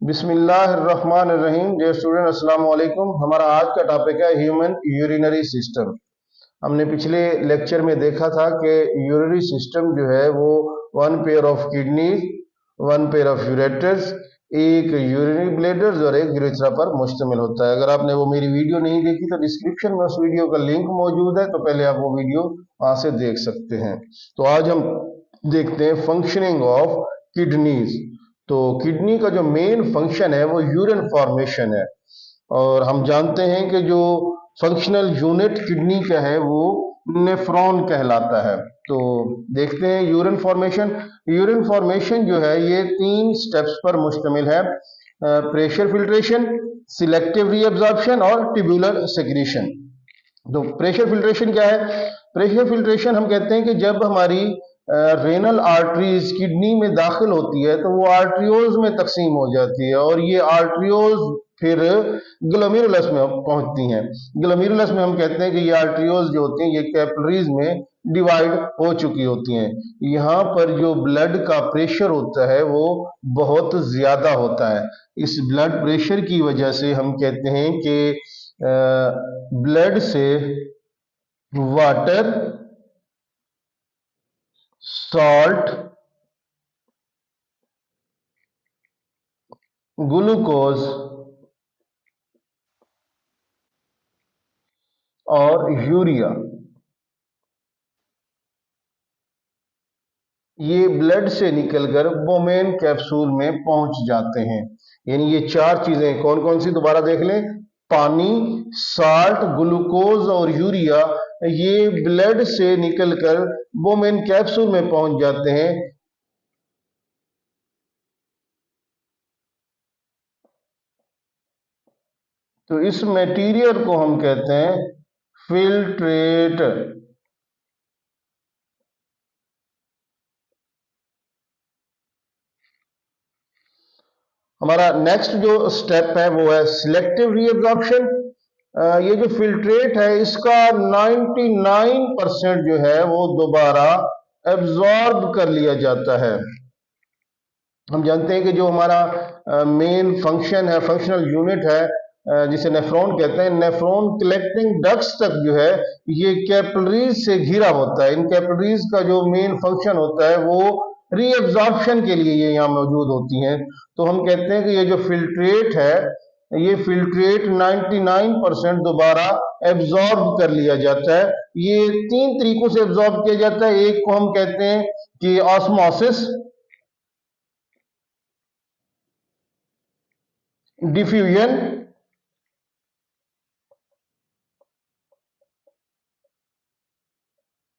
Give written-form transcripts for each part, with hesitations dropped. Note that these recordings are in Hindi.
बिस्मिल्लाहिर्रहमानिर्रहीम। डियर स्टूडेंट, अस्सलाम वालेकुम। हमारा आज का टॉपिक है ह्यूमन यूरिनरी सिस्टम। हमने पिछले लेक्चर में देखा था कि यूरिनरी सिस्टम जो है वो one pair of kidneys, one pair of ureters, एक यूरिनरी ब्लैडर्स और एक यूरेथ्रा पर मुश्तमिल होता है। अगर आपने वो मेरी वीडियो नहीं देखी तो डिस्क्रिप्शन में उस वीडियो का लिंक मौजूद है, तो पहले आप वो वीडियो वहां से देख सकते हैं। तो आज हम देखते हैं फंक्शनिंग ऑफ किडनीज। तो किडनी का जो मेन फंक्शन है वो यूरिन फॉर्मेशन है, और हम जानते हैं कि जो फंक्शनल यूनिट किडनी का है वो नेफ्रॉन कहलाता है। तो देखते हैं यूरिन फॉर्मेशन। यूरिन फॉर्मेशन जो है ये 3 स्टेप्स पर मुश्तमिल है: प्रेशर फिल्ट्रेशन, सिलेक्टिव रीअब्जॉर्प्शन और ट्यूबुलर सेक्रीशन। तो प्रेशर फिल्ट्रेशन क्या है? प्रेशर फिल्ट्रेशन हम कहते हैं कि जब हमारी रेनल आर्टरीज किडनी में दाखिल होती है तो वो आर्ट्रियोल्स में तकसीम हो जाती है, और ये आर्ट्रियोल्स फिर ग्लोमेरुलस में पहुंचती हैं। ग्लोमेरुलस में हम कहते हैं कि ये आर्ट्रियोल्स जो होती हैं ये कैपिलरीज में डिवाइड हो चुकी होती हैं। यहाँ पर जो ब्लड का प्रेशर होता है वो बहुत ज्यादा होता है। इस ब्लड प्रेशर की वजह से हम कहते हैं कि ब्लड से वाटर, सॉल्ट, ग्लूकोज और यूरिया, ये ब्लड से निकलकर बोमेन कैप्सूल में पहुंच जाते हैं। यानी ये 4 चीजें कौन कौन सी, दोबारा देख लें। पानी, साल्ट, ग्लूकोज और यूरिया, ये ब्लड से निकलकर बोमेन कैप्सूल में पहुंच जाते हैं। तो इस मटेरियल को हम कहते हैं फिल्ट्रेट। हमारा नेक्स्ट जो स्टेप है वो है सिलेक्टिव रीअब्जॉर्प्शन। ये जो फिल्ट्रेट है इसका 99% जो है वो दोबारा एब्जॉर्ब कर लिया जाता है। हम जानते हैं कि जो हमारा मेन फंक्शन है, फंक्शनल यूनिट है, जिसे नेफ्रॉन कहते हैं, नेफ्रॉन कलेक्टिंग डक्ट्स तक जो है ये कैपिलरीज से घिरा होता है। इन कैपिलरीज का जो मेन फंक्शन होता है वो रीअब्जॉर्प्शन के लिए ये यहाँ मौजूद होती हैं। तो हम कहते हैं कि ये जो फिल्ट्रेट है, ये फिल्ट्रेट 99% दोबारा एब्जॉर्ब कर लिया जाता है। ये 3 तरीकों से एब्जॉर्ब किया जाता है। एक को हम कहते हैं कि ऑस्मोसिस, डिफ्यूजन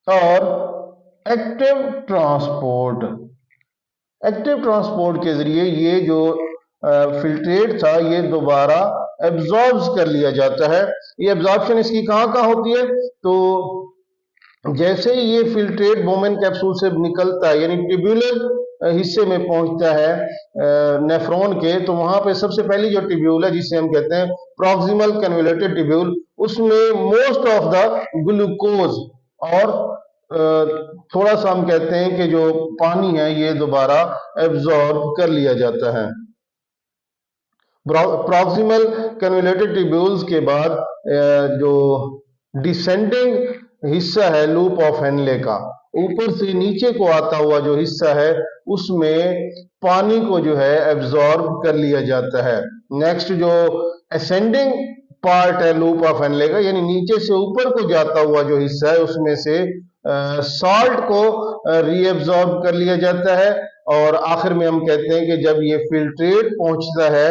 और एक्टिव ट्रांसपोर्ट। एक्टिव ट्रांसपोर्ट के जरिए ये जो फिल्ट्रेट था ये दोबारा एब्जॉर्ब कर लिया जाता है। ये एब्जॉर्प्शन इसकी कहाँ कहाँ होती है? तो जैसे ही ये फिल्ट्रेट बोमेन कैप्सूल से निकलता है, यानी ट्यूब्यूलर हिस्से में पहुंचता है नेफ्रॉन के, तो वहां पे सबसे पहली जो ट्यूब्यूल है जिसे हम कहते हैं प्रॉक्सिमल कन्वोल्यूटेड ट्यूब्यूल, उसमें मोस्ट ऑफ द ग्लूकोज और थोड़ा सा हम कहते हैं कि जो पानी है ये दोबारा एब्जॉर्ब कर लिया जाता है। प्रॉक्सिमल कन्वोल्यूटेड ट्यूब्यूल्स के बाद जो डिसेंडिंग हिस्सा है लूप ऑफ हेनले का, ऊपर से नीचे को आता हुआ जो हिस्सा है उसमें पानी को जो है एब्जॉर्ब कर लिया जाता है। नेक्स्ट जो असेंडिंग पार्ट है लूप ऑफ हेनले का, यानी नीचे से ऊपर को जाता हुआ जो हिस्सा है, उसमें से सॉल्ट को रीएब्जॉर्ब कर लिया जाता है। और आखिर में हम कहते हैं कि जब ये फिल्ट्रेट पहुंचता है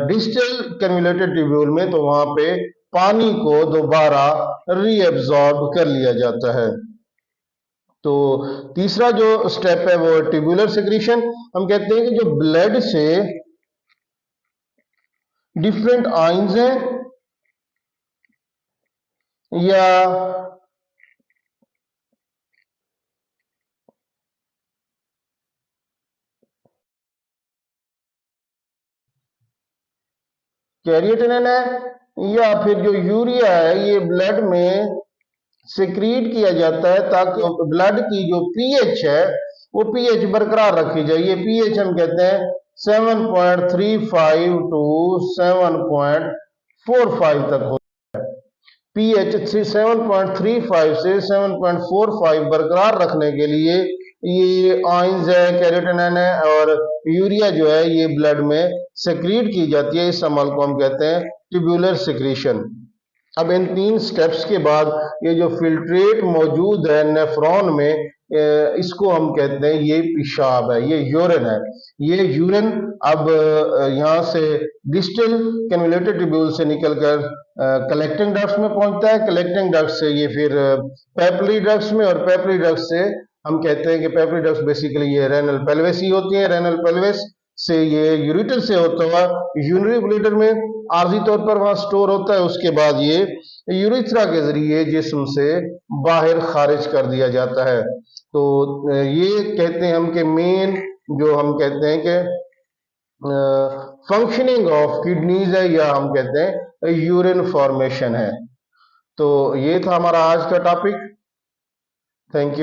डिस्टल कन्वोल्यूटेड ट्यूब्यूल में, तो वहां पे पानी को दोबारा रीएब्जॉर्ब कर लिया जाता है। तो तीसरा जो स्टेप है वो ट्यूबुलर सेक्रीशन। हम कहते हैं कि जो ब्लड से डिफरेंट आयंस हैं या कैरियोटिनिन है या फिर जो यूरिया है, ये ब्लड में सिक्रीट किया जाता है ताकि ब्लड की जो पीएच है वो पीएच बरकरार रखी जाए। ये पीएच हम कहते हैं 7.35 टू 7.45 तक होता है। पीएच 7.35 से 7.45 बरकरार रखने के लिए ये आयंस है, कैरोटीन है और यूरिया जो है ये ब्लड में सेक्रीट की जाती है। इस अमल को हम कहते हैं ट्यूबुलर सिक्रीशन। अब इन 3 स्टेप्स के बाद ये जो फिल्ट्रेट मौजूद है नेफ्रॉन में, इसको हम कहते हैं ये पेशाब है, ये यूरिन है। ये यूरिन अब यहाँ से डिस्टल कैनुलेटेड ट्यूब्यूल से निकलकर कलेक्टिंग डक्ट्स में पहुंचता है। कलेक्टिंग डक्ट से ये फिर पेपिलरी डक्ट्स में, और पेपिलरी डक्ट से हम कहते हैं कि पेपिलरी डक्ट्स बेसिकली ये रेनल पेल्विस ही होती है। रेनल पेल्विस से ये यूरेटर से होता हुआ यूरिनरी ब्लैडर में आर्जी तौर पर वहां स्टोर होता है। उसके बाद ये यूरिथ्रा के जरिए जिस्म से बाहर खारिज कर दिया जाता है। तो ये कहते हैं हम कि मेन जो हम कहते हैं कि फंक्शनिंग ऑफ किडनीज है, या हम कहते हैं यूरिन फॉर्मेशन है। तो ये था हमारा आज का टॉपिक। Thank you.